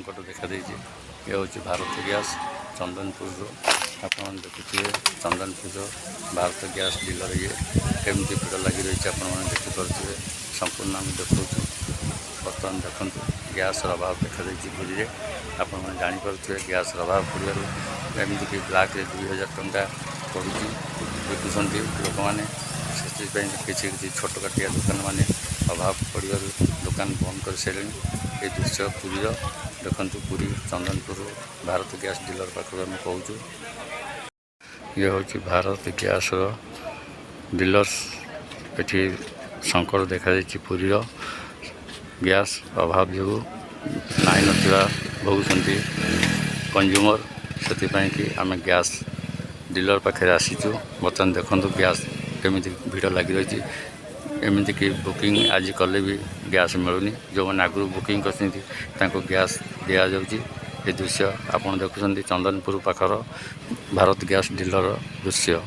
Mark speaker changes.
Speaker 1: संकट देखा देइछि। ये हूँ भारत गैस चंदनपुर आपन देखुए चंदनपुर भारत गैस डीलर ये केमती भीड़ लगी रही है आपण देखिपे संपूर्ण आम देखा बर्तमान देखु गैस अभाव देखा देइछि पुरी रे आपण जानीपे गैस अभाव पड़े एमती ब्लाक 2000 टंका पड़ुची बिकुंट लोक मैंने किसी किसी छोट काटिया दुकान मान अभाव पड़े दुकान बंद कर सारे ये दृश्य पुरी देखु पुरी चंदनपुर भारत गैस डीलर पाखु आम कहूँ ये हूँ भारत गैस डीलर्स ये संकट देखा पुरी गैस अभाव जो नाई ना भोगुंट कंज्यूमर से कि आम गैस डीलर पाखे आसीचु बर्तमान देखु गैस केमी भीड़ लगी रही एमती कि बुकिंग आज कले भी गैस मिलूनी जो मैंने आगु बुकिंग कर गैस दि जाऊँगी ये दृश्य आपड़ देखुं चंदनपुर पाखर भारत गैस डीलर दृश्य।